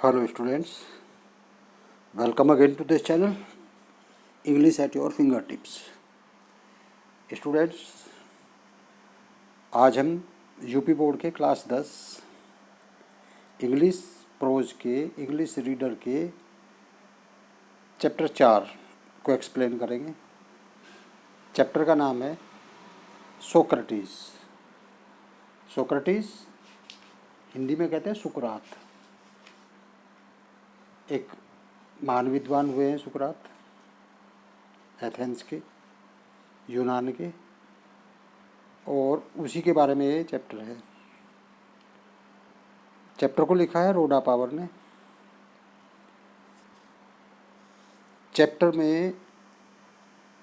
Hello students, welcome again to this channel English at your fingertips. Students, आज हम UP board के class 10 English pros के English reader के chapter 4 को explain करेंगे। चैप्टर का नाम है सोक्रेटिस। सोक्रेटिस हिंदी में कहते हैं सुकरात। एक महान विद्वान हुए हैं सुकरात, एथेंस के, यूनान के, और उसी के बारे में ये चैप्टर है। चैप्टर को लिखा है रोडा पावर ने। चैप्टर में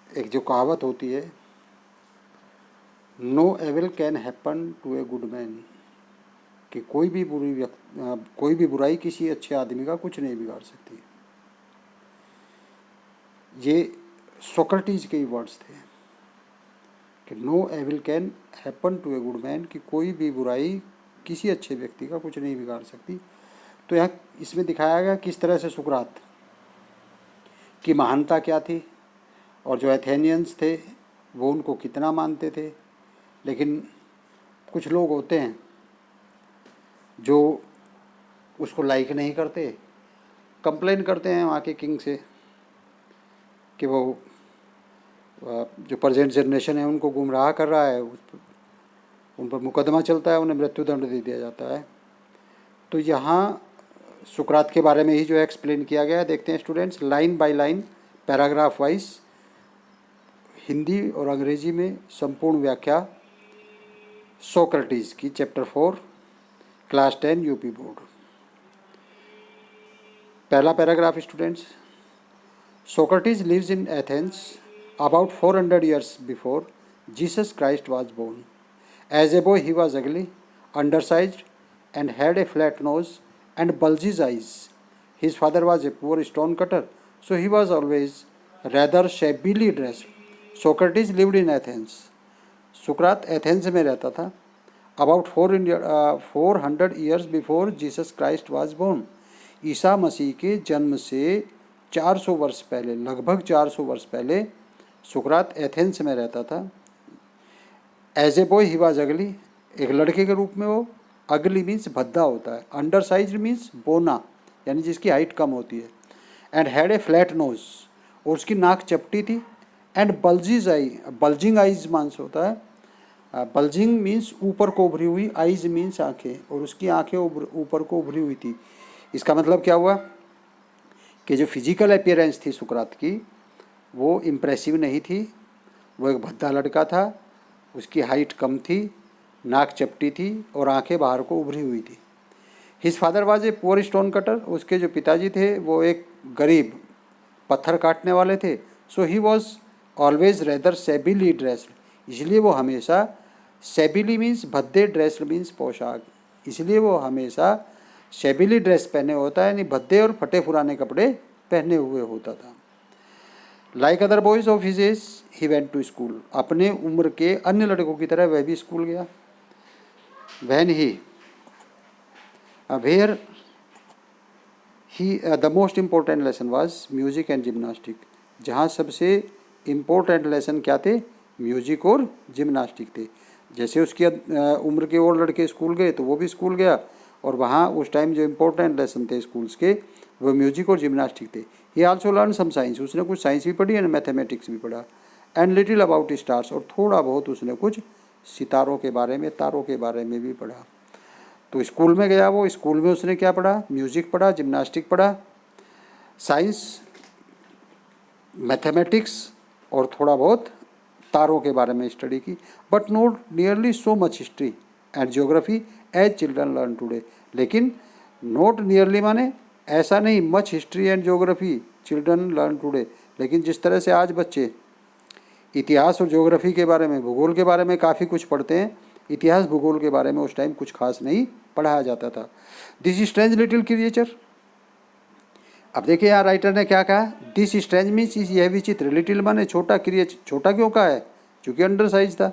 एक जो कहावत होती है, no evil can happen to a good man, कि कोई भी बुराई किसी अच्छे आदमी का कुछ नहीं बिगाड़ सकती। ये सोक्रेटिस के ही वर्ड्स थे कि no evil can happen to a good man, कि कोई भी बुराई किसी अच्छे व्यक्ति का कुछ नहीं बिगाड़ सकती। तो यहाँ इसमें दिखाया गया किस तरह से सुकरात की महानता क्या थी, और जो एथेनियंस थे वो उनको कितना मानते थे। लेकिन कुछ लोग होते हैं जो उसको लाइक नहीं करते, कंप्लेन करते हैं वहाँ के किंग से कि वो जो प्रेजेंट जनरेशन है उनको गुमराह कर रहा है, उन पर मुकदमा चलता है, उन्हें मृत्युदंड दे दिया जाता है। तो यहाँ सुकरात के बारे में ही जो है एक्सप्लेन किया गया है। देखते हैं students, line by line, paragraph wise, Hindi और अंग्रेजी में संपूर्ण व्याख्या सोक्रेटिस की, चैप्टर 4, क्लास 10 यूपी बोर्ड। पहला paragraph students, Socrates lives in Athens about 400 years before Jesus Christ was born. As a boy he was ugly, undersized, and had a flat nose and bulgy eyes. His father was a poor stone cutter, so he was always rather shabbily dressed. Socrates lived in Athens. Sukrat Athens में रहता था about 400 years before Jesus Christ was born. Isa Masih के जन्म से 400 वर्ष पहले, लगभग 400 वर्ष पहले सुकरात एथेंस में रहता था। As a boy he was ugly, एक लड़के के रूप में वो, अगली मीन्स भद्दा होता है, अंडर साइज मीन्स बोना, यानी जिसकी हाइट कम होती है, and had a flat knows, और उसकी नाक चपटी थी, एंड बल्जिंग आइज मांस होता है, बल्जिंग मीन्स ऊपर को उभरी हुई, आइज मीन्स आँखें, और उसकी आँखें ऊपर को उभरी हुई थी। इसका मतलब क्या हुआ कि जो फिजिकल अपीयरेंस थी सुकरात की वो इम्प्रेसिव नहीं थी। वो एक भद्दा लड़का था, उसकी हाइट कम थी, नाक चपटी थी और आंखें बाहर को उभरी हुई थी। His father was a poor stone cutter, उसके जो पिताजी थे वो एक गरीब पत्थर काटने वाले थे। So he was always rather shabbily dressed, इसलिए वो हमेशा, सेबिली मीन्स भद्दे, ड्रेस्ड मीन्स पोशाक, इसलिए वो हमेशा सेबिली ड्रेस पहने होता है, यानी भद्दे और फटे पुराने कपड़े पहने हुए होता था। Like other boys of his age he went to school, अपने उम्र के अन्य लड़कों की तरह वह भी स्कूल गया। When he where he the most important lesson was music and gymnastic, जहाँ सबसे इम्पोर्टेंट लेसन क्या थे, म्यूजिक और जिम्नास्टिक थे। जैसे उसकी उम्र के और लड़के स्कूल गए तो वो भी स्कूल गया, और वहाँ उस टाइम जो इम्पोर्टेंट लेसन थे स्कूल्स के वो म्यूजिक और जिम्नास्टिक थे। He also learn some science, उसने कुछ साइंस भी पढ़ी एंड मैथमेटिक्स भी पढ़ा, एंड लिटिल अबाउट स्टार्स, और थोड़ा बहुत उसने कुछ सितारों के बारे में, तारों के बारे में भी पढ़ा। तो स्कूल में गया वो, स्कूल में उसने क्या पढ़ा, म्यूजिक पढ़ा, जिम्नास्टिक पढ़ा, साइंस, मैथमेटिक्स और थोड़ा बहुत तारों के बारे में स्टडी की। But not nearly so much history and geography as children learn today, लेकिन नॉट नियरली माने ऐसा नहीं, much history and geography children learn today, लेकिन जिस तरह से आज बच्चे इतिहास और ज्योग्राफी के बारे में, भूगोल के बारे में काफ़ी कुछ पढ़ते हैं, इतिहास भूगोल के बारे में उस टाइम कुछ खास नहीं पढ़ाया जाता था। दिस स्ट्रेंज लिटिल क्रिएचर, अब देखिए यहाँ राइटर ने क्या कहा, दिस स्ट्रेंज मीन्स यह विचित्र, लिटिल माने छोटा, क्रिएचर छोटा क्यों कहा है, चूँकि अंडर साइज था,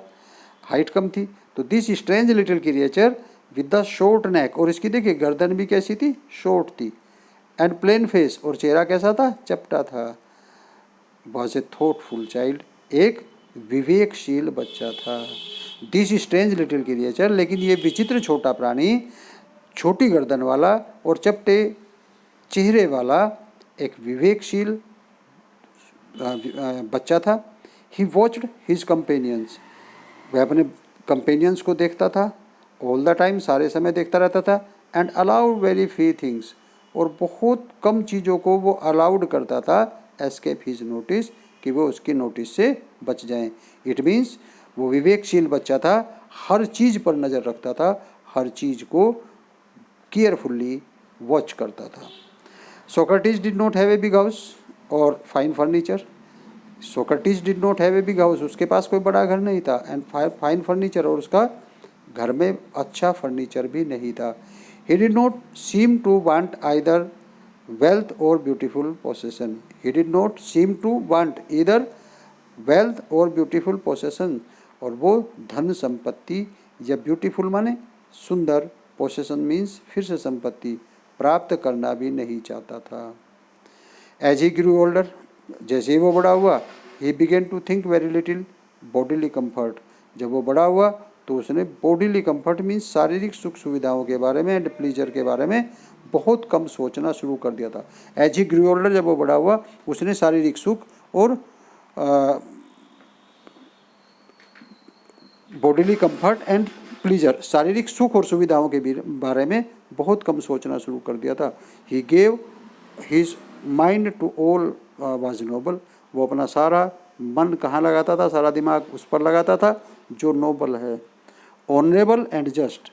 हाइट कम थी। तो this strange little creature with the short neck, और इसकी देखिए गर्दन भी कैसी थी, शॉर्ट थी, एंड प्लेन फेस, और चेहरा कैसा था, चपटा था। वॉज ए थॉटफुल चाइल्ड, एक विवेकशील बच्चा था। दिस स्ट्रेंज लिटिल क्रिएचर, लेकिन ये विचित्र छोटा प्राणी, छोटी गर्दन वाला और चपटे चेहरे वाला एक विवेकशील बच्चा था। ही वॉच्ड हिज कंपेनियंस, वह अपने कंपेनियंस को देखता था। ऑल द टाइम, सारे समय देखता रहता था। And allowed very few things, और बहुत कम चीज़ों को वो अलाउड करता था एस्केप हिज नोटिस, कि वो उसकी नोटिस से बच जाएं। इट मीन्स वो विवेकशील बच्चा था, हर चीज़ पर नज़र रखता था, हर चीज़ को केयरफुल्ली वॉच करता था। Socrates did not have a big house और fine furniture. Socrates did not have a big house, उसके पास कोई बड़ा घर नहीं था, एंड फाइन फर्नीचर, और उसका घर में अच्छा फर्नीचर भी नहीं था। He did not seem to want either wealth or beautiful possession. He did not seem to want either wealth or beautiful possession, और वो धन संपत्ति या ब्यूटीफुल माने सुंदर, पोसेसन मीन्स फिर से संपत्ति, प्राप्त करना भी नहीं चाहता था। एज ही ग्रू ओल्डर, जैसे ही वो बड़ा हुआ, he began to think very little bodily comfort. जब वो बड़ा हुआ तो उसने बॉडीली कंफर्ट मीन्स शारीरिक सुख सुविधाओं के बारे में एंड प्लीजर के बारे में बहुत कम सोचना शुरू कर दिया था। एज ही ग्रू ओल्डर, जब वो बड़ा हुआ, उसने शारीरिक सुख और बॉडीली कंफर्ट एंड प्लीजर, शारीरिक सुख और सुविधाओं के बारे में बहुत कम सोचना शुरू कर दिया था। He gave his mind to all was noble, वो अपना सारा मन कहाँ लगाता था, सारा दिमाग उस पर लगाता था जो नोबल है। ऑनरेबल एंड जस्ट,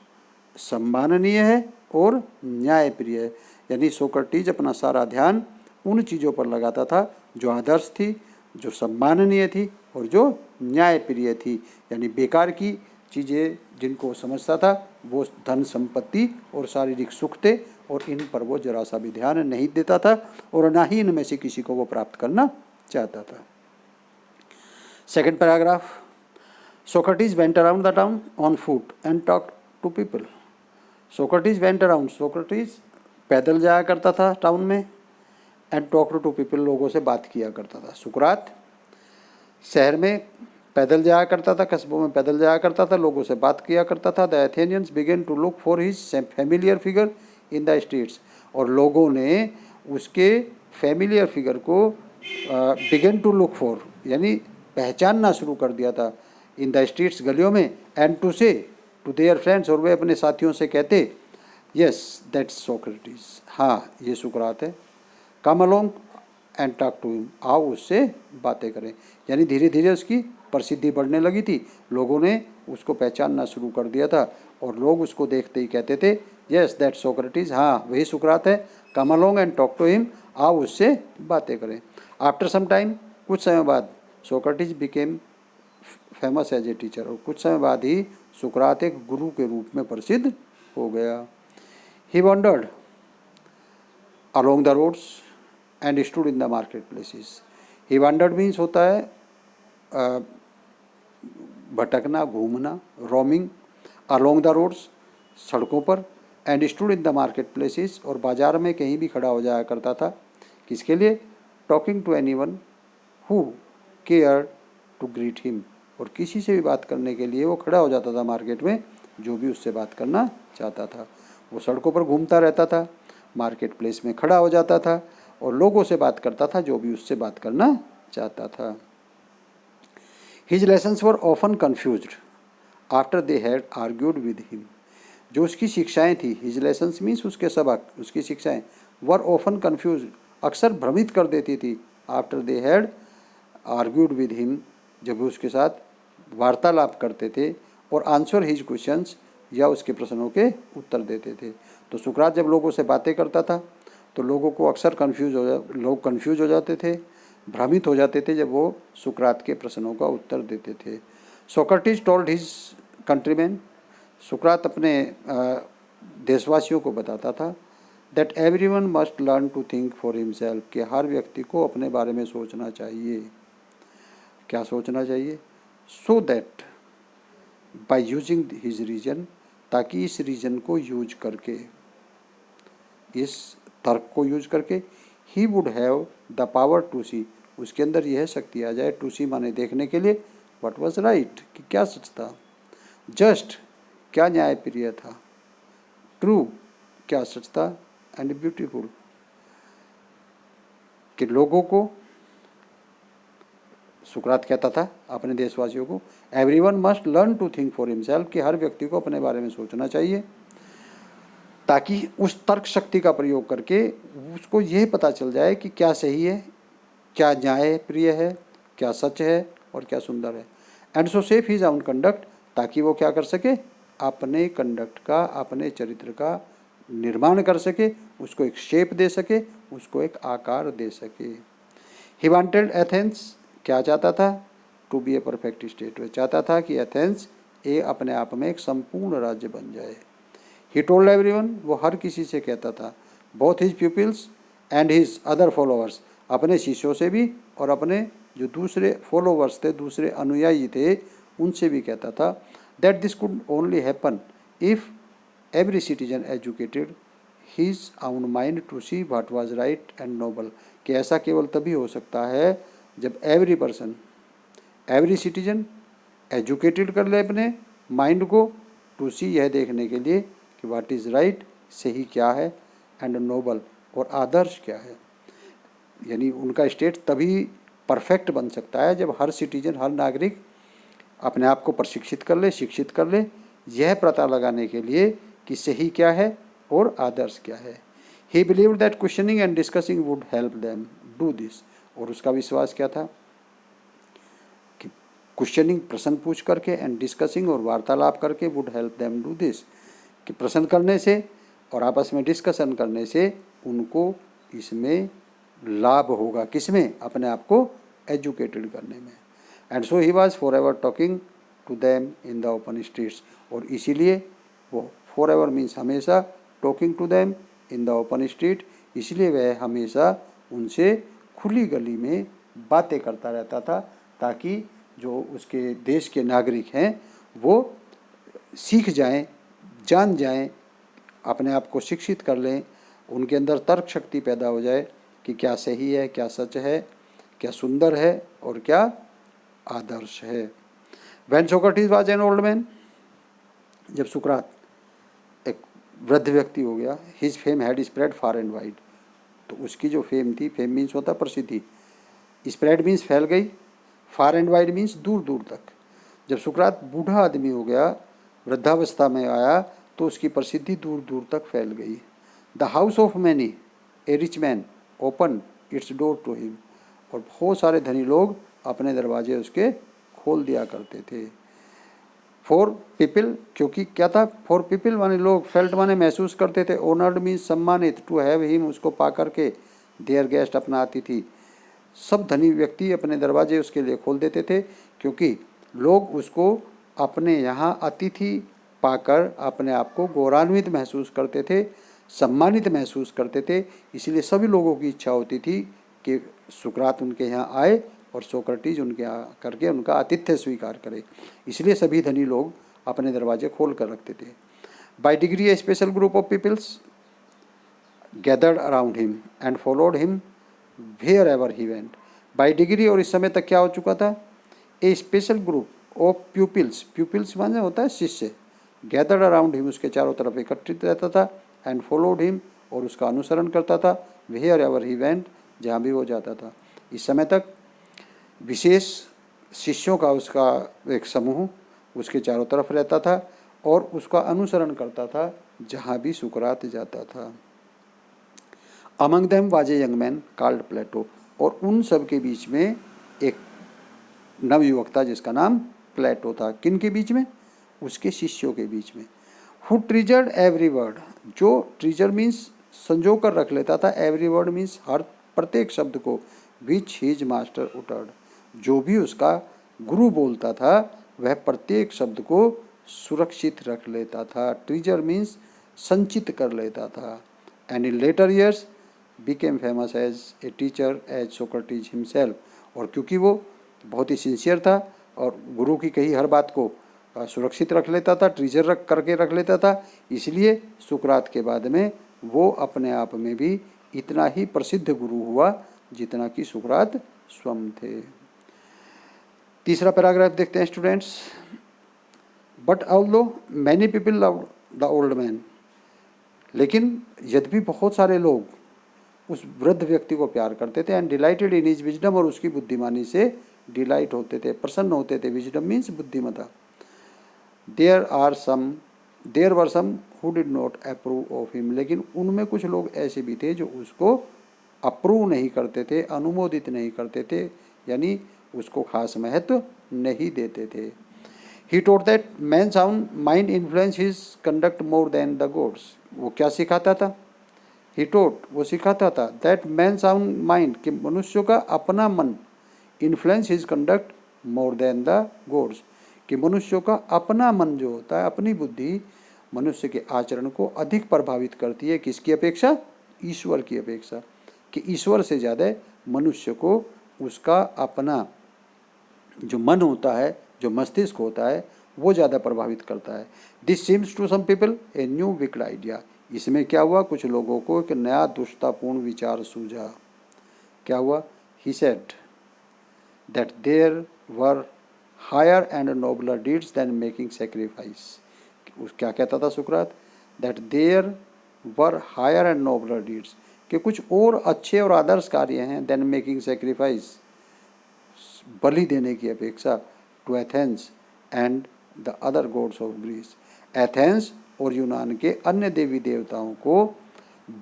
सम्माननीय है और न्यायप्रिय है। यानी सोक्रेटिस अपना सारा ध्यान उन चीज़ों पर लगाता था जो आदर्श थी, जो सम्माननीय थी और जो न्यायप्रिय थी। यानी बेकार की चीज़ें जिनको समझता था वो धन संपत्ति और शारीरिक सुख थे, और इन पर वो जरा सा भी ध्यान नहीं देता था और ना ही इनमें से किसी को वो प्राप्त करना चाहता था। Second paragraph, Socrates went around the town on foot and talk to people. Socrates went around, Socrates पैदल जाया करता था टाउन में, एंड टॉक टू पीपल, लोगों से बात किया करता था। सुकरात शहर में पैदल जाया करता था, कस्बों में पैदल जाया करता था, लोगों से बात किया करता था। The Athenians began to look for his familiar figure in the streets, और लोगों ने उसके फैमिलियर फिगर को बिगेन टू लुक फॉर यानी पहचानना शुरू कर दिया था, इन द स्ट्रीट्स, गलियों में। एंड टू से टू देयर फ्रेंड्स, और वे अपने साथियों से कहते, यस दैट्स सोक्रेटिस, हाँ ये सुकरात है। Come along and talk to him, आओ उससे बातें करें। यानी धीरे धीरे उसकी प्रसिद्धि बढ़ने लगी थी, लोगों ने उसको पहचानना शुरू कर दिया था, और लोग उसको देखते ही कहते थे, यस दैट सोक्रेटिस, हाँ वही सुकरात है। Come along and talk to him, आओ उससे बातें करें। आफ्टर सम टाइम, कुछ समय बाद, Socrates became famous as a teacher, और कुछ समय बाद ही सुकरात एक गुरु के रूप में प्रसिद्ध हो गया। He wandered along the roads and stood in the market places. He wandered means होता है भटकना, घूमना, रोमिंग। अलोंग द रोड्स, सड़कों पर। And stood in the market places, और बाज़ार में कहीं भी खड़ा हो जाया करता था। किसके लिए? Talking to anyone who care to greet him, और किसी से भी बात करने के लिए वो खड़ा हो जाता था मार्केट में, जो भी उससे बात करना चाहता था। वो सड़कों पर घूमता रहता था, मार्केट प्लेस में खड़ा हो जाता था, और लोगों से बात करता था जो भी उससे बात करना चाहता था। His lessons were often confused after they had argued with him. जो उसकी शिक्षाएं थी, हिज लेसन्स मीन्स उसके सबक, उसकी शिक्षाएं, वर ऑफन कन्फ्यूज, अक्सर भ्रमित कर देती थी। After they had argued with him, जब वो उसके साथ वार्तालाप करते थे, और आंसर हिज क्वेश्चंस, या उसके प्रश्नों के उत्तर देते थे। तो सुकरात जब लोगों से बातें करता था तो लोगों को अक्सर लोग कन्फ्यूज हो जाते थे, भ्रमित हो जाते थे जब वो सुकरात के प्रश्नों का उत्तर देते थे। सोक्रेटिस टोल्ड हिज कंट्रीमैन, सुकरात अपने देशवासियों को बताता था, that everyone must learn to think for himself, कि हर व्यक्ति को अपने बारे में सोचना चाहिए। क्या सोचना चाहिए? So that by using his reason, ताकि इस रीजन को यूज करके, इस तर्क को यूज करके, he would have the power to see, उसके अंदर यह शक्ति आ जाए, टू सी माने देखने के लिए, व्हाट वाज राइट कि क्या सच था, जस्ट क्या न्यायप्रिय था, ट्रू क्या सच था, एंड ब्यूटीफुल कि लोगों को, सुकरात कहता था अपने देशवासियों को, everyone must learn to think for himself, कि हर व्यक्ति को अपने बारे में सोचना चाहिए, ताकि उस तर्क शक्ति का प्रयोग करके उसको यह पता चल जाए कि क्या सही है, क्या न्याय प्रिय है, क्या सच है और क्या सुंदर है। And so safe his own conduct, ताकि वो क्या कर सके, अपने कंडक्ट का, अपने चरित्र का निर्माण कर सके, उसको एक शेप दे सके, उसको एक आकार दे सके। ही वांटेड एथेंस, क्या चाहता था, to be a perfect state, वह चाहता था कि एथेंस अपने आप में एक संपूर्ण राज्य बन जाए। ही टोल्ड एवरीवन, वो हर किसी से कहता था, both his pupils and his other followers, अपने शिष्यों से भी और अपने जो दूसरे फॉलोवर्स थे, दूसरे अनुयायी थे, उनसे भी कहता था, that this could only happen if every citizen educated his own mind to see what was right and noble, कि ऐसा केवल तभी हो सकता है जब every person, every citizen educated कर ले अपने माइंड को, टू सी यह देखने के लिए कि व्हाट इज़ राइट, सही क्या है, एंड नोबल और आदर्श क्या है। यानी उनका स्टेट तभी परफेक्ट बन सकता है जब हर सिटीजन, हर नागरिक अपने आप को प्रशिक्षित कर ले, शिक्षित कर ले, यह पता लगाने के लिए कि सही क्या है और आदर्श क्या है। ही believed that questioning and discussing would help them do this, और उसका विश्वास क्या था कि क्वेश्चनिंग, प्रश्न पूछ करके, एंड डिस्कसिंग और वार्तालाप करके, would help them do this, कि प्रश्न करने से और आपस में डिस्कशन करने से उनको इसमें लाभ होगा, किसमें, अपने आप को एजुकेटेड करने में। And so he was for ever talking to them in the open streets, और इसीलिए वो फॉर एवर मीन्स हमेशा, talking to them in the open street, इसलिए वह हमेशा उनसे खुली गली में बातें करता रहता था, ताकि जो उसके देश के नागरिक हैं वो सीख जाएं, जान जाएं, अपने आप को शिक्षित कर लें, उनके अंदर तर्क शक्ति पैदा हो जाए कि क्या सही है, क्या सच है, क्या सुंदर है और क्या आदर्श है। When Socrates was an old man, जब सुकरात एक वृद्ध व्यक्ति हो गया, his fame had spread far and wide, तो उसकी जो फेम थी, फेम मीन्स होता प्रसिद्धि, स्प्रेड मीन्स फैल गई, फार एंड वाइड मीन्स दूर दूर तक। जब सुकरात बूढ़ा आदमी हो गया, वृद्धावस्था में आया, तो उसकी प्रसिद्धि दूर दूर तक फैल गई। The house of many a rich man open its door to him, और बहुत सारे धनी लोग अपने दरवाजे उसके खोल दिया करते थे। फॉर पीपल, क्योंकि क्या था, फॉर पीपल माने लोग, फेल्ट माने महसूस करते थे, ऑनर्ड मीन्स सम्मानित, टू हैव हिम उसको पा करके, देयर गेस्ट अपना अतिथि, सब धनी व्यक्ति अपने दरवाजे उसके लिए खोल देते थे, क्योंकि लोग उसको अपने यहाँ अतिथि पाकर अपने आप को गौरवान्वित महसूस करते थे, सम्मानित महसूस करते थे। इसलिए सभी लोगों की इच्छा होती थी कि सुकरात उनके यहाँ आए और सोक्रेटिस उनके यहाँ करके उनका आतिथ्य स्वीकार करे, इसलिए सभी धनी लोग अपने दरवाजे खोल कर रखते थे। By degree a special group of peoples gathered around him and followed him wherever he went. By degree, और इस समय तक क्या हो चुका था, a special group of pupils, pupils माने होता है शिष्य, गैदर्ड अराउंड हिम उसके चारों तरफ एकत्रित रहता था, एंड फॉलोड हिम और उसका अनुसरण करता था, वेयर एवर ही वेंट जहाँ भी वो जाता था। इस समय तक विशेष शिष्यों का उसका एक समूह उसके चारों तरफ रहता था और उसका अनुसरण करता था जहाँ भी सुकरात जाता था। Among them was a young man called Plato, और उन सब के बीच में एक नवयुवक था जिसका नाम प्लेटो था। किन के बीच में, उसके शिष्यों के बीच में। हु ट्रीजर्ड एवरी वर्ड, जो ट्रीजर मीन्स संजो कर रख लेता था, एवरी वर्ड मीन्स हर प्रत्येक शब्द को, विच हिज मास्टर उटर्ड, जो भी उसका गुरु बोलता था वह प्रत्येक शब्द को सुरक्षित रख लेता था। ट्रीजर मीन्स संचित कर लेता था। And in later years became famous as a teacher as Socrates himself, और क्योंकि वो बहुत ही सिंसियर था और गुरु की कही हर बात को सुरक्षित रख लेता था, ट्रीजर रख करके रख लेता था, इसलिए सुकरात के बाद में वो अपने आप में भी इतना ही प्रसिद्ध गुरु हुआ जितना कि सुकरात स्वयं थे। तीसरा पैराग्राफ देखते हैं students. But although many people love the old man, लेकिन यद्यपि बहुत सारे लोग उस वृद्ध व्यक्ति को प्यार करते थे, and dilated in his wisdom, और उसकी बुद्धिमानी से डिलाइट होते थे, प्रसन्न होते थे। विजडम मीन्स बुद्धिमता। There were some who did not approve of him, लेकिन उनमें कुछ लोग ऐसे भी थे जो उसको अप्रूव नहीं करते थे, अनुमोदित नहीं करते थे, यानी उसको खास महत्व नहीं देते थे। He taught that man sound mind influence his conduct more than the gods. वो क्या सिखाता था? ही टोट, वो सिखाता था, दैट मैन साउंड माइंड, कि मनुष्य का अपना मन, influence his conduct more than the God's, कि मनुष्य का अपना मन जो होता है, अपनी बुद्धि मनुष्य के आचरण को अधिक प्रभावित करती है। किसकी अपेक्षा? ईश्वर की अपेक्षा, कि ईश्वर से ज़्यादा मनुष्य को उसका अपना जो मन होता है, जो मस्तिष्क होता है, वो ज़्यादा प्रभावित करता है। This seems to some people a new wicked idea. इसमें क्या हुआ? कुछ लोगों को एक नया दुष्टतापूर्ण विचार सूझा। क्या हुआ? He said that there were higher and nobler deeds than making sacrifice. क्या कहता था सुकरात? That there were higher and nobler deeds, कि कुछ और अच्छे और आदर्श कार्य हैं देन मेकिंग सेक्रीफाइस, बलि देने की अपेक्षा, to Athens and the other gods of Greece. Athens और यूनान के अन्य देवी देवताओं को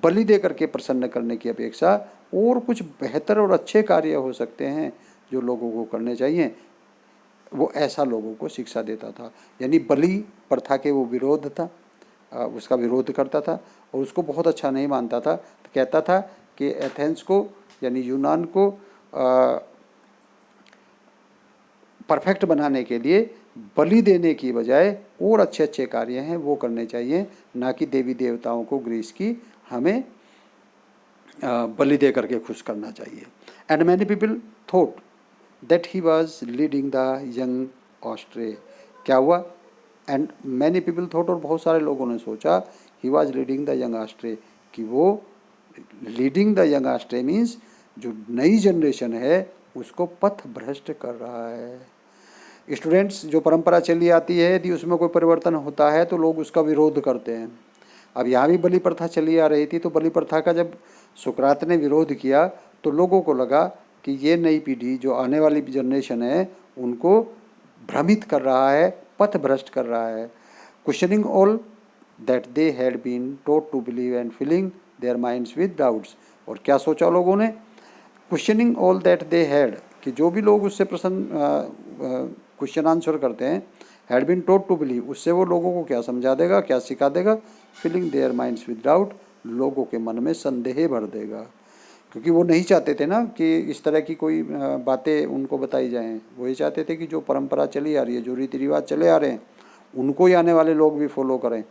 बलि दे करके प्रसन्न करने की अपेक्षा और कुछ बेहतर और अच्छे कार्य हो सकते हैं जो लोगों को करने चाहिए, वो ऐसा लोगों को शिक्षा देता था। यानी बलि प्रथा के वो विरोध था, उसका विरोध करता था और उसको बहुत अच्छा नहीं मानता था। तो कहता था कि एथेंस को, यानी यूनान को परफेक्ट बनाने के लिए बलि देने की बजाय और अच्छे अच्छे कार्य हैं वो करने चाहिए, ना कि देवी देवताओं को ग्रीस की हमें बलि दे करके खुश करना चाहिए। And many people thought that he was leading the young astray. क्या हुआ? एंड मैनी पीपल थॉट, और बहुत सारे लोगों ने सोचा, he was leading the young astray, कि वो leading the young astray means जो नई जनरेशन है उसको पथ भ्रष्ट कर रहा है। स्टूडेंट्स, जो परंपरा चली आती है यदि उसमें कोई परिवर्तन होता है तो लोग उसका विरोध करते हैं। अब यहाँ भी बलि प्रथा चली आ रही थी, तो बलि प्रथा का जब सुकरात ने विरोध किया तो लोगों को लगा कि ये नई पीढ़ी जो आने वाली जनरेशन है उनको भ्रमित कर रहा है, पथ भ्रष्ट कर रहा है। Questioning all that they had been taught to believe and filling their minds with doubts. और क्या सोचा लोगों ने? Questioning all that they had, कि जो भी लोग उससे प्रश्न क्वेश्चन आंसर करते हैं, had been taught to believe, उससे वो लोगों को क्या समझा देगा, क्या सिखा देगा? Filling their minds with doubt, लोगों के मन में संदेह भर देगा। क्योंकि वो नहीं चाहते थे ना कि इस तरह की कोई बातें उनको बताई जाएं। वो ये चाहते थे कि जो परंपरा चली आ रही है, जो रीति रिवाज चले आ रहे हैं, उनको ही आने वाले लोग भी फॉलो करें,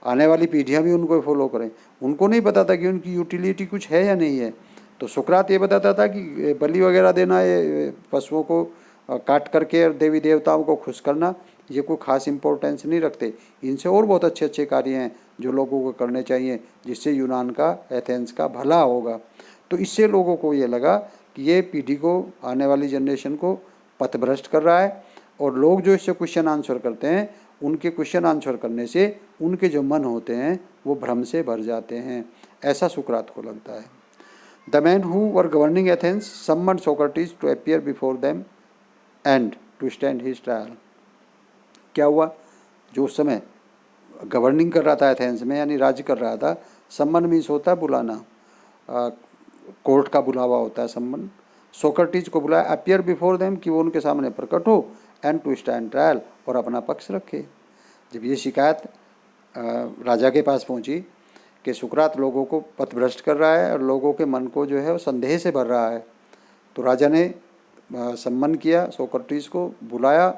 आने वाली पीढ़ियाँ भी उनको फॉलो करें। उनको नहीं पता था कि उनकी यूटिलिटी कुछ है या नहीं है। तो सुकरात ये बताता था कि बलि वगैरह देना, ये पशुओं को काट करके और देवी देवताओं को खुश करना, ये कोई खास इम्पोर्टेंस नहीं रखते। इनसे और बहुत अच्छे अच्छे कार्य हैं जो लोगों को करने चाहिए, जिससे यूनान का, एथेंस का भला होगा। तो इससे लोगों को ये लगा कि ये पीढ़ी को, आने वाली जनरेशन को पथभ्रष्ट कर रहा है, और लोग जो इससे क्वेश्चन आंसर करते हैं, उनके क्वेश्चन आंसर करने से उनके जो मन होते हैं वो भ्रम से भर जाते हैं, ऐसा सुकरात को लगता है। The man who were governing Athens summoned Socrates to appear before them and to stand his trial. क्या हुआ? जो उस समय गवर्निंग कर रहा था एथेंस में, यानी राज्य कर रहा था, सम्मन मीन्स होता है बुलाना, कोर्ट का बुलावा होता है सम्मन। सोक्रेटिस को बुलाया, अपीयर बिफोर देम, कि वो उनके सामने प्रकट हो, एंड टू स्टैंड ट्रायल, और अपना पक्ष रखे। जब ये शिकायत राजा के पास पहुंची कि सुकरात लोगों को पथभ्रष्ट कर रहा है और लोगों के मन को जो है वो संदेह से भर रहा है, तो राजा ने सम्मन किया, सोक्रेटिस को बुलाया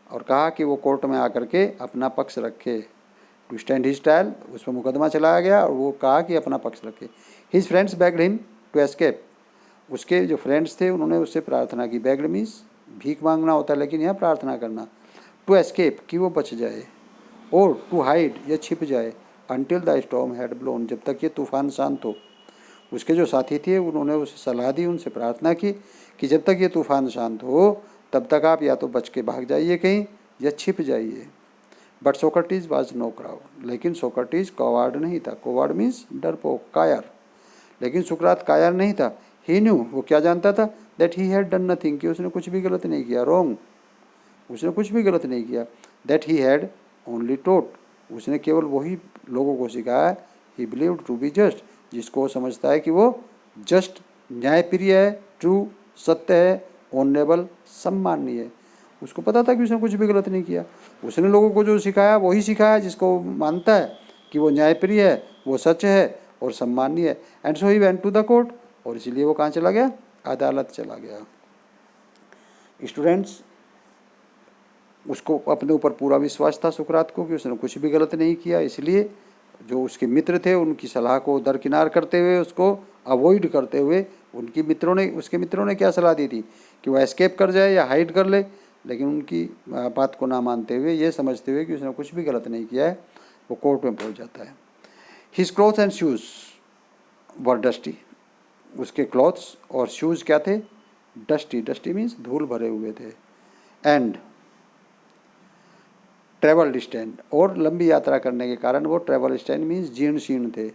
और कहा कि वो कोर्ट में आकर के अपना पक्ष रखे। टू स्टैंड हिज ट्रायल, उस पर मुकदमा चलाया गया और वो कहा कि अपना पक्ष रखे। His friends begged him to escape, उसके जो फ्रेंड्स थे उन्होंने उससे प्रार्थना की। बेग्ड मीन्स भीख मांगना होता है, लेकिन यहाँ प्रार्थना करना। टू एस्केप, कि वो बच जाए, और टू हाइड, या छिप जाए, until the storm had blown, जब तक ये तूफान शांत हो। उसके जो साथी थे उन्होंने उसे सलाह दी, उनसे प्रार्थना की कि जब तक ये तूफान शांत हो तब तक आप या तो बच के भाग जाइए कहीं या छिप जाइए। But Socrates was know crowd, लेकिन सोक्रेटिस कवार्ड नहीं था। कवार्ड मीन्स डरपोक, कायर। लेकिन सुकरात कायर नहीं था। ही न्यू, वो क्या जानता था, that he had done nothing, कि उसने कुछ भी गलत नहीं किया, रॉन्ग, उसने कुछ भी गलत नहीं किया। That he had only taught, उसने केवल वही लोगों को सिखाया। He believed to be just, जिसको वो समझता है कि वो जस्ट, न्यायप्रिय है, ट्रू, सत्य है, ऑनरेबल, सम्माननीय है। उसको पता था कि उसने कुछ भी गलत नहीं किया। उसने लोगों को जो सिखाया वही सिखाया जिसको वो मानता है कि वो न्यायप्रिय है, वो सच है और सम्माननीय है। And so he went to the court, और इसीलिए वो कहाँ चला गया, अदालत चला गया। स्टूडेंट्स, उसको अपने ऊपर पूरा विश्वास था सुकरात को कि उसने कुछ भी गलत नहीं किया, इसलिए जो उसके मित्र थे उनकी सलाह को दरकिनार करते हुए, उसको अवॉइड करते हुए, उसके मित्रों ने क्या सलाह दी थी कि वह एस्केप कर जाए या हाइड कर ले, लेकिन उनकी बात को ना मानते हुए, ये समझते हुए कि उसने कुछ भी गलत नहीं किया है, वो कोर्ट में पहुंच जाता है। His cloth and shoes were dusty, उसके क्लॉथ्स और शूज़ क्या थे, डस्टी, डस्टी मीन्स धूल भरे हुए थे। एंड ट्रैवल स्टैंड, और लंबी यात्रा करने के कारण वो ट्रैवल स्टैंड मीन्स जीर्ण शीर्ण थे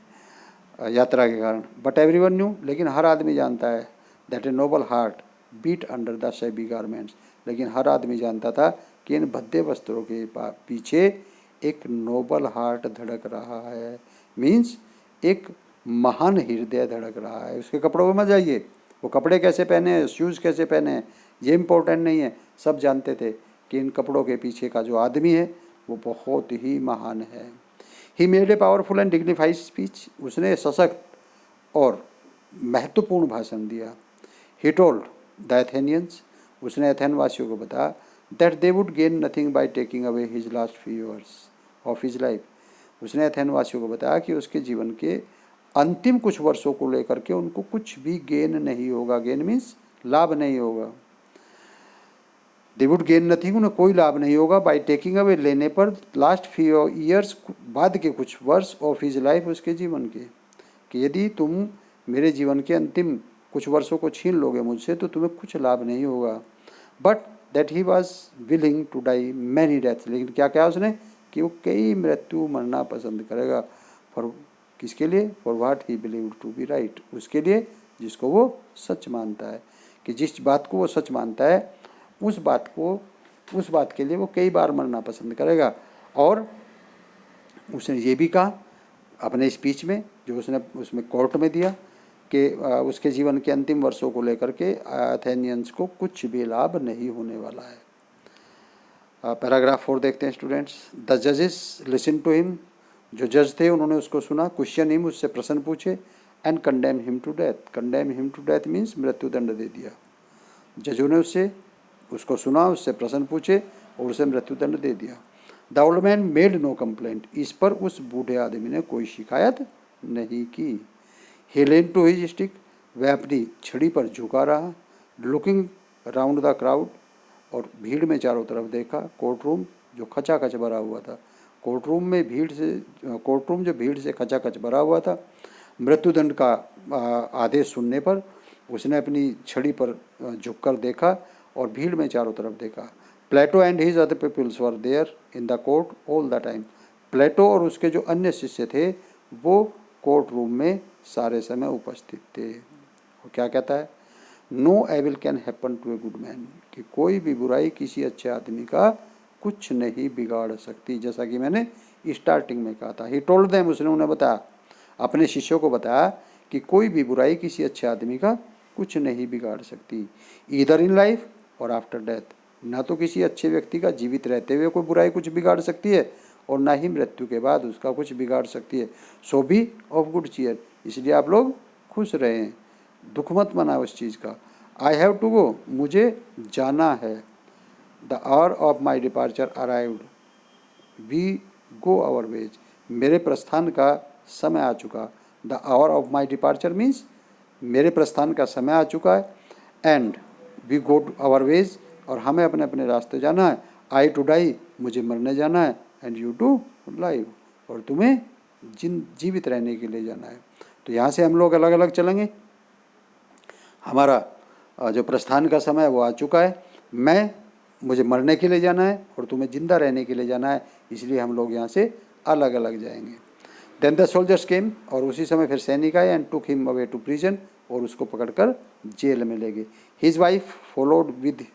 यात्रा के कारण। बट एवरीवन न्यू, लेकिन हर आदमी जानता है, that a noble heart beat under the shabby garments, लेकिन हर आदमी जानता था कि इन भद्दे वस्त्रों के पीछे एक नोबल हार्ट धड़क रहा है। मीन्स एक महान हृदय धड़क रहा है। उसके कपड़ों में मत जाइए, वो कपड़े कैसे पहने हैं, शूज़ कैसे पहने हैं, ये इम्पोर्टेंट नहीं है। सब जानते थे कि इन कपड़ों के पीछे का जो आदमी है वो बहुत ही महान है। He made a powerful and dignified speech, उसने सशक्त और महत्वपूर्ण भाषण दिया। ही टोल्ड द एथेनियंस, उसने एथेन वासियों को बताया, that they would gain nothing by taking away his last few years of his life, उसने एथेन वासियों को बताया कि उसके जीवन के अंतिम कुछ वर्षों को लेकर के उनको कुछ भी गेन नहीं होगा। गेन मीन्स लाभ नहीं होगा। दे वुड गेन नथिंग, उन्हें कोई लाभ नहीं होगा, बाई टेकिंग अवे, लेने पर, लास्ट फ्यू ईयर्स, बाद के कुछ वर्ष, ऑफ हिज लाइफ, उसके जीवन के, कि यदि तुम मेरे जीवन के अंतिम कुछ वर्षों को छीन लोगे मुझसे तो तुम्हें कुछ लाभ नहीं होगा। But that he was willing to die many deaths, लेकिन क्या क्या उसने कि वो कई मृत्यु मरना पसंद करेगा। फॉर किसके लिए, for what he believe to be right, उसके लिए जिसको वो सच मानता है, कि जिस बात को वो सच मानता है उस बात के लिए वो कई बार मरना पसंद करेगा। और उसने ये भी कहा अपने स्पीच में जो उसने उसमें कोर्ट में दिया कि उसके जीवन के अंतिम वर्षों को लेकर के एथेनियंस को कुछ भी लाभ नहीं होने वाला है। पैराग्राफ 4 देखते हैं स्टूडेंट्स। द जजेस लिसन टू हिम, जो जज थे उन्होंने उसको सुना, क्वेश्चन हिम, उससे प्रश्न पूछे, and condemn him to death, condemn him to death means मृत्युदंड दे दिया। जजों ने उसको सुना, उससे प्रश्न पूछे और उसे मृत्युदंड दे दिया। The old man made no complaint, इस पर उस बूढ़े आदमी ने कोई शिकायत नहीं की। ही लेन टू हिज स्टिक, वह अपनी छड़ी पर झुका रहा। लुकिंग राउंड द क्राउड, और भीड़ में चारों तरफ देखा। कोर्ट रूम जो खचाखच भरा हुआ था, कोर्टरूम जो भीड़ से खचाखच भरा हुआ था। मृत्युदंड का आदेश सुनने पर उसने अपनी छड़ी पर झुककर देखा और भीड़ में चारों तरफ देखा। Plato and his other peoples were there in the court all the time, Plato और उसके जो अन्य शिष्य थे वो कोर्ट रूम में सारे समय उपस्थित थे। और क्या कहता है, no evil can happen to a good man, कि कोई भी बुराई किसी अच्छे आदमी का कुछ नहीं बिगाड़ सकती, जैसा कि मैंने स्टार्टिंग में कहा था। ही टोल्ड देम, उसने उन्हें बताया, अपने शिष्यों को बताया कि कोई भी बुराई किसी अच्छे आदमी का कुछ नहीं बिगाड़ सकती, ईदर इन लाइफ और आफ्टर डेथ, ना तो किसी अच्छे व्यक्ति का जीवित रहते हुए कोई बुराई कुछ बिगाड़ सकती है और ना ही मृत्यु के बाद उसका कुछ बिगाड़ सकती है। सो बी ऑफ गुड चीयर, इसलिए आप लोग खुश रहें, दुख मत मनाओ उस चीज़ का। आई हैव टू गो, मुझे जाना है। The hour of my departure arrived, we go our ways, मेरे प्रस्थान का समय आ चुका। The hour of my departure means मेरे प्रस्थान का समय आ चुका है। And we go to our ways, और हमें अपने अपने रास्ते जाना है। आई टू डाई, मुझे मरने जाना है। एंड यू टू लाइव, और तुम्हें जीवित रहने के लिए जाना है। तो यहाँ से हम लोग अलग अलग चलेंगे। हमारा जो प्रस्थान का समय है वो आ चुका है। मुझे मरने के लिए जाना है और तुम्हें जिंदा रहने के लिए जाना है, इसलिए हम लोग यहाँ से अलग अलग जाएंगे। देन द सोल्जर्स केम, और उसी समय फिर सैनिक आए, and took him away to prison, और उसको पकड़कर जेल में ले गए। His wife followed with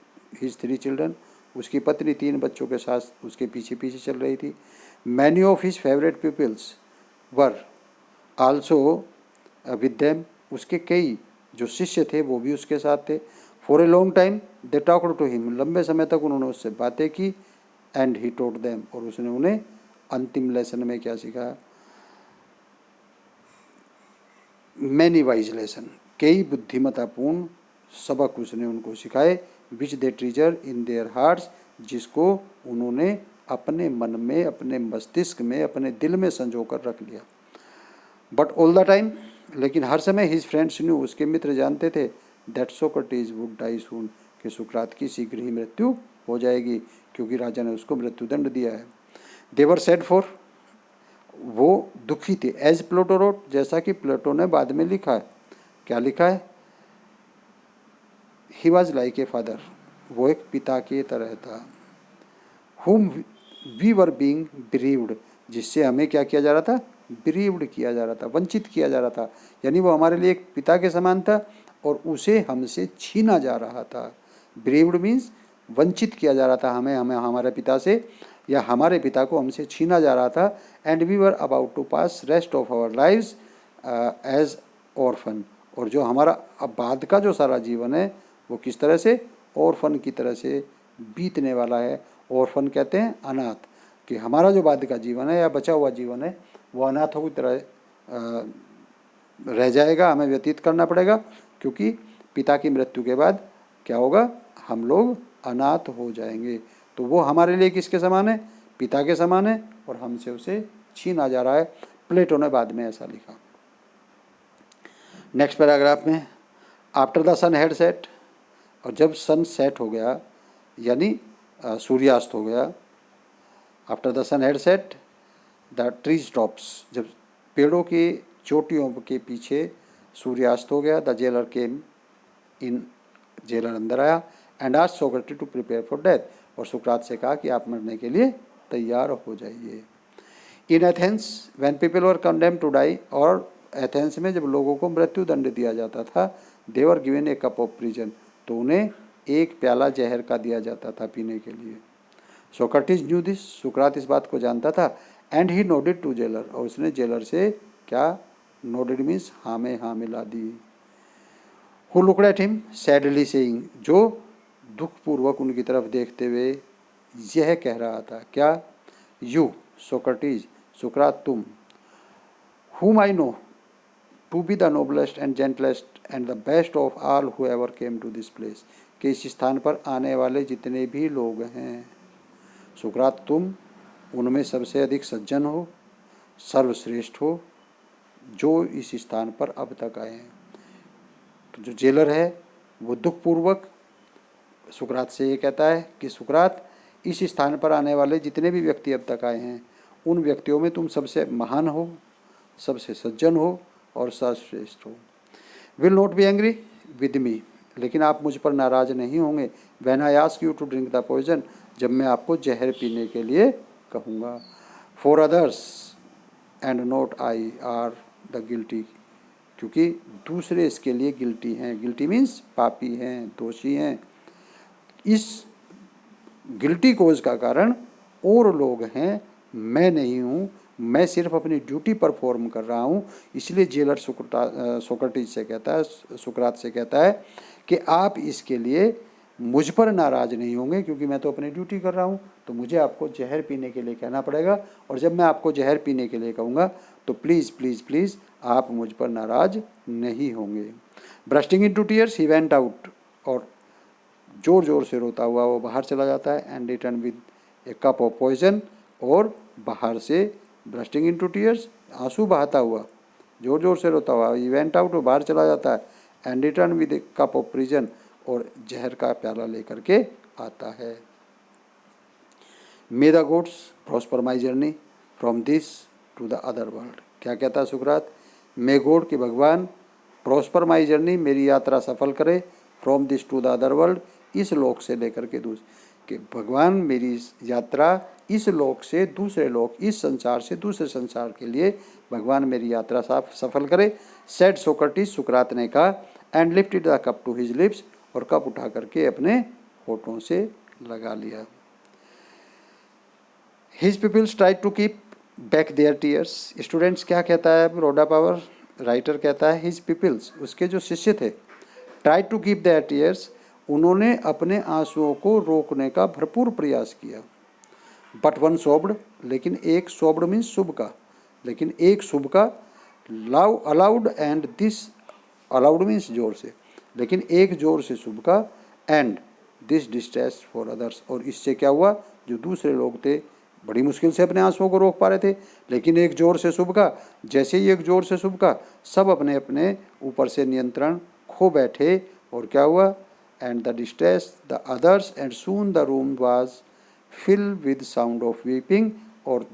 his 3 children, उसकी पत्नी 3 बच्चों के साथ उसके पीछे पीछे चल रही थी। Many of his favourite peoples were also with them, उसके कई जो शिष्य थे वो भी उसके साथ थे। For a long time they talked to him, लंबे समय तक उन्होंने उससे बातें की। एंड ही टोट देम, और उसने उन्हें अंतिम लेसन में क्या सिखाया? मैनी वाइज लेसन, कई बुद्धिमतापूर्ण सबक उसने उनको सिखाए। विच दे ट्रीजर इन देयर हार्ट्स, जिसको उन्होंने अपने मन में, अपने मस्तिष्क में, अपने दिल में संजो कर रख लिया। बट ऑल द टाइम, लेकिन हर समय हिज फ्रेंड्स न्यू, उसके मित्र जानते थे, दैट सोक्रेटिस वुड डाई सून, कि सुकरात की शीघ्र ही मृत्यु हो जाएगी, क्योंकि राजा ने उसको मृत्युदंड दिया है। देवर सेड फॉर, वो दुखी थे, एज प्लेटो रोट, जैसा कि प्लेटो ने बाद में लिखा है। क्या लिखा है? He was like a father, वो एक पिता की तरह था। हुम वी वर बींग बिरीव्ड, जिससे हमें क्या किया जा रहा था? बिरीव्ड किया जा रहा था, वंचित किया जा रहा था। यानी वो हमारे लिए एक पिता के समान था और उसे हमसे छीना जा रहा था। बिरीव्ड मीन्स वंचित किया जा रहा था, हमें हमारे पिता से, या हमारे पिता को हमसे छीना जा रहा था। And we were about to pass rest of our lives as orphan, और जो हमारा अब बाद का जो सारा जीवन है वो किस तरह से? ऑर्फन की तरह से बीतने वाला है। ऑर्फन कहते हैं अनाथ, कि हमारा जो बाद का जीवन है या बचा हुआ जीवन है वो अनाथों की तरह रह जाएगा, हमें व्यतीत करना पड़ेगा, क्योंकि पिता की मृत्यु के बाद क्या होगा? हम लोग अनाथ हो जाएंगे। तो वो हमारे लिए किसके समान है? पिता के समान है, और हमसे उसे छीना जा रहा है। प्लेटो ने बाद में ऐसा लिखा। नेक्स्ट पैराग्राफ में, after the sun had set, और जब सन सेट हो गया यानी सूर्यास्त हो गया, after the sun had set the trees tops, जब पेड़ों की चोटियों के पीछे सूर्यास्त हो गया, the jailer came in, jailer अंदर आया, and asked Socrates to prepare for death, और सुकरात से कहा कि आप मरने के लिए तैयार हो जाइए। In Athens when people were condemned to die, और एथेंस में जब लोगों को मृत्यु दंड दिया जाता था, they were given a cup of prison, तो उन्हें एक प्याला जहर का दिया जाता था पीने के लिए। सोक्रेटिस न्यू दिस, सुकरात इस बात को जानता था। And he nodded to jailer, और उसने जेलर से क्या? नोडेड मीन्स हाँ में हाँ मिला दी। Who looked at him sadly saying, जो दुखपूर्वक उनकी तरफ देखते हुए यह कह रहा था, क्या? यू सोक्रेटिस, सुकरात तुम, whom I know to be the noblest and gentlest and the best of all who ever came to this place, कि इस स्थान पर आने वाले जितने भी लोग हैं, सुकरात तुम उनमें सबसे अधिक सज्जन हो, सर्वश्रेष्ठ हो, जो इस स्थान पर अब तक आए हैं। तो जो जेलर है वो दुखपूर्वक सुकरात से ये कहता है कि सुकरात, इस स्थान पर आने वाले जितने भी व्यक्ति अब तक आए हैं उन व्यक्तियों में तुम सबसे महान हो, सबसे सज्जन हो और सर्वश्रेष्ठ हो। Will not be angry with me, लेकिन आप मुझ पर नाराज नहीं होंगे। When I ask you to drink the poison, जब मैं आपको जहर पीने के लिए कहूँगा। For others and not I are the guilty, क्योंकि दूसरे इसके लिए गिल्टी हैं। गिल्टी मीन्स पापी हैं, दोषी हैं। इस गिल्टी कोज का कारण और लोग हैं, मैं नहीं हूँ। मैं सिर्फ अपनी ड्यूटी परफॉर्म कर रहा हूँ। इसलिए जेलर सोक्रेटिस से कहता है, सुकरात से कहता है कि आप इसके लिए मुझ पर नाराज़ नहीं होंगे, क्योंकि मैं तो अपनी ड्यूटी कर रहा हूँ। तो मुझे आपको जहर पीने के लिए कहना पड़ेगा, और जब मैं आपको जहर पीने के लिए कहूँगा तो प्लीज़ प्लीज़ प्लीज़ आप मुझ पर नाराज़ नहीं होंगे। Bursting into tears he went out, और ज़ोर ज़ोर से रोता हुआ वो बाहर चला जाता है। And return with a cup of poison, और बाहर से ब्रस्टिंग इनटू टीयर्स, आंसू बहाता हुआ, ज़ोर ज़ोर से रोता हुआ, ही वेंट आउट, वो बाहर चला जाता है। And return with a cup of poison, और जहर का प्याला लेकर के आता है। May the gods prosper my journey from this to the other world, क्या कहता है सुकरात? मे गॉड कि भगवान प्रॉस्पर माई जर्नी, मेरी यात्रा सफल करे, from this to the other world, इस लोक से लेकर के कि भगवान मेरी यात्रा इस लोक से दूसरे लोक, इस संसार से दूसरे संसार के लिए भगवान मेरी यात्रा सफल करे। सेड सोक्रेटिस, सुकरात ने कहा, and lifted the cup to his lips, और कप उठा करके अपने होठों से लगा लिया। His peoples try to keep back their tears. Students क्या कहता है रोडा पावर, राइटर कहता है हिज पीपल्स, उसके जो शिष्य थे, try to keep their tears, उन्होंने अपने आंसुओं को रोकने का भरपूर प्रयास किया। बट वन सोब्ड, लेकिन एक सोब्ड मीन्स शुभ का, लेकिन एक शुभ का, love allowed, and this allowed means जोर से, लेकिन एक जोर से शुभ का, and this distress for others, और इससे क्या हुआ, जो दूसरे लोग थे बड़ी मुश्किल से अपने आंसुओं को रोक पा रहे थे, लेकिन एक जोर से शुभ का, जैसे ही एक जोर से शुभ का, सब अपने अपने ऊपर से नियंत्रण खो बैठे, और क्या हुआ, and the distress the others, and soon the room was fill with sound of weeping, और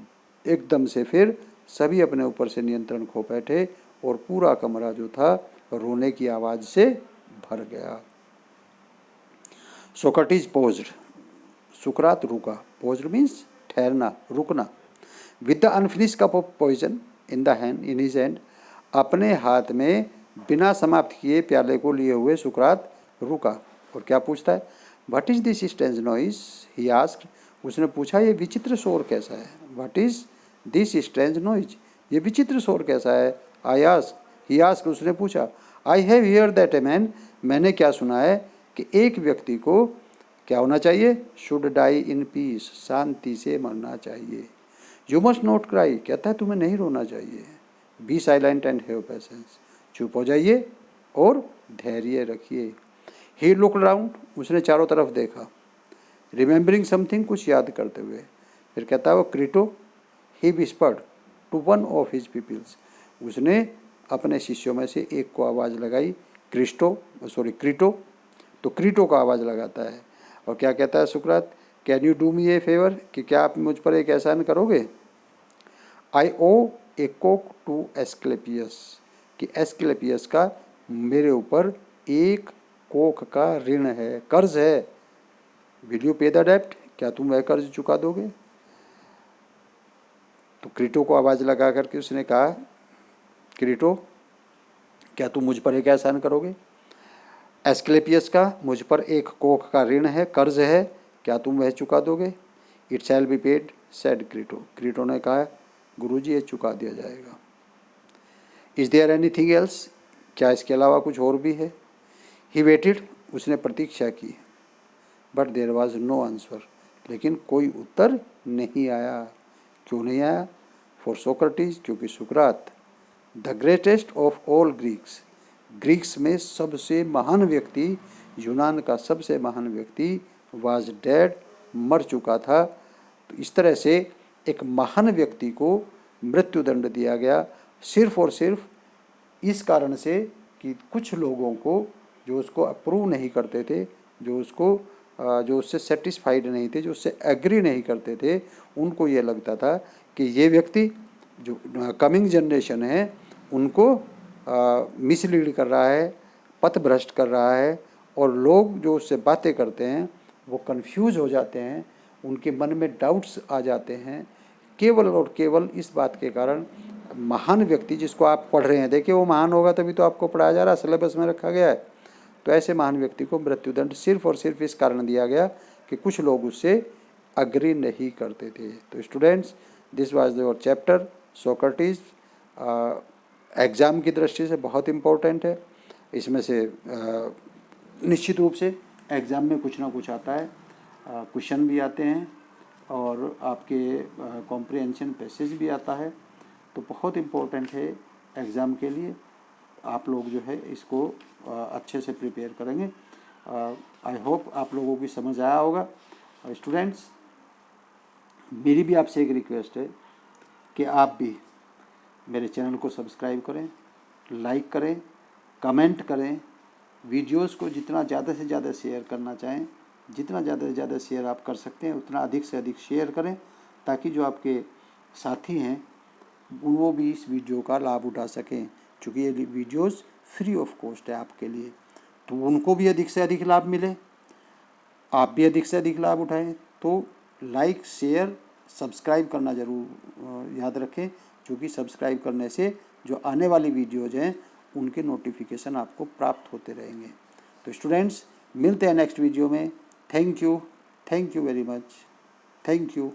एकदम से फिर सभी अपने ऊपर से नियंत्रण खो बैठे, और पूरा कमरा जो था रोने की आवाज़ से भर गया। सोक्रेटिस पोज्ड, सुकरात रुका, पोज्ड मीन्स ठहरना, रुकना। With the unfinished cup of poison in the hand, in his hand, अपने हाथ में बिना समाप्त किए प्याले को लिए हुए सुकरात रुका, और क्या पूछता है, what is this strange noise, he asked, उसने पूछा ये विचित्र शोर कैसा है, what is this strange noise, ये विचित्र शोर कैसा है, आई आस्क, ही आस्क्ड, उसने पूछा, I have here that a man, मैंने क्या सुना है कि एक व्यक्ति को क्या होना चाहिए, शुड डाई इन पीस, शांति से मरना चाहिए। यू मस्ट नॉट क्राई, कहता है तुम्हें नहीं रोना चाहिए। Be silent and have patience, चुप हो जाइए और धैर्य रखिए। ही लुक्ड राउंड, उसने चारों तरफ देखा, रिमेंबरिंग समथिंग, कुछ याद करते हुए। फिर कहता है वो Crito, he whispered to one of his peoples, उसने अपने शिष्यों में से एक को आवाज़ लगाई, क्रीटो, तो क्रीटो को आवाज़ लगाता है, और क्या कहता है सुकरात, can you do me A favour, कि क्या आप मुझ पर एक एहसान करोगे। आई ओ ए कोक टू एस्क्लेपियस, कि एस्क्लेपियस का मेरे ऊपर एक कोक का ऋण है, कर्ज है। विल यू पे द डेप्ट, क्या तुम वह कर्ज चुका दोगे। तो क्रीटो को आवाज़ लगा करके उसने कहा, क्रीटो क्या तुम मुझ पर एक एहसान करोगे। एस्क्लेपियस का मुझ पर एक कोक का ऋण है, कर्ज है, क्या तुम वह चुका दोगे। It shall be paid, said Crito, Crito ने कहा गुरुजी ये चुका दिया जाएगा। इज देयर एनीथिंग एल्स, क्या इसके अलावा कुछ और भी है। ही वेटेड, उसने प्रतीक्षा की, but there was no answer, लेकिन कोई उत्तर नहीं आया। क्यों नहीं आया, फॉर सोक्रेटिस, क्योंकि सुकरात, the greatest of all Greeks, Greeks में सबसे महान व्यक्ति, यूनान का सबसे महान व्यक्ति, वाज डेड, मर चुका था। तो इस तरह से एक महान व्यक्ति को मृत्युदंड दिया गया, सिर्फ और सिर्फ इस कारण से कि कुछ लोगों को जो उसको अप्रूव नहीं करते थे, जो उससे सेटिस्फाइड नहीं थे, जो उससे एग्री नहीं करते थे, उनको ये लगता था कि ये व्यक्ति जो कमिंग जनरेशन है उनको मिसलीड कर रहा है, पथ भ्रष्ट कर रहा है, और लोग जो उससे बातें करते हैं वो कंफ्यूज हो जाते हैं, उनके मन में डाउट्स आ जाते हैं, केवल और केवल इस बात के कारण। महान व्यक्ति जिसको आप पढ़ रहे हैं, देखिए वो महान होगा तभी तो आपको पढ़ाया जा रहा है, सिलेबस में रखा गया है, तो ऐसे महान व्यक्ति को मृत्युदंड सिर्फ और सिर्फ इस कारण दिया गया कि कुछ लोग उससे अग्री नहीं करते थे। तो students, this was your chapter Socrates. Exam की दृष्टि से बहुत इम्पोर्टेंट है, इसमें से निश्चित रूप से एग्ज़ाम में कुछ ना कुछ आता है, क्वेश्चन भी आते हैं और आपके कॉम्प्रिहेंशन पैसेज भी आता है, तो बहुत इम्पोर्टेंट है एग्ज़ाम के लिए। आप लोग जो है इसको अच्छे से प्रिपेयर करेंगे। आई होप आप लोगों की समझ आया होगा। स्टूडेंट्स, मेरी भी आपसे एक रिक्वेस्ट है कि आप भी मेरे चैनल को सब्सक्राइब करें, लाइक करें, कमेंट करें, वीडियोस को जितना ज़्यादा से ज़्यादा शेयर करना चाहें, जितना ज़्यादा से ज़्यादा शेयर आप कर सकते हैं उतना अधिक से अधिक शेयर करें, ताकि जो आपके साथी हैं वो भी इस वीडियो का लाभ उठा सकें। चूँकि ये वीडियोज़ फ्री ऑफ कॉस्ट है आपके लिए, तो उनको भी अधिक से अधिक लाभ मिले, आप भी अधिक से अधिक लाभ उठाएं। तो लाइक, शेयर, सब्सक्राइब करना ज़रूर याद रखें, क्योंकि सब्सक्राइब करने से जो आने वाली वीडियोज़ हैं उनके नोटिफिकेशन आपको प्राप्त होते रहेंगे। तो स्टूडेंट्स, मिलते हैं नेक्स्ट वीडियो में। Thank you very much. Thank you.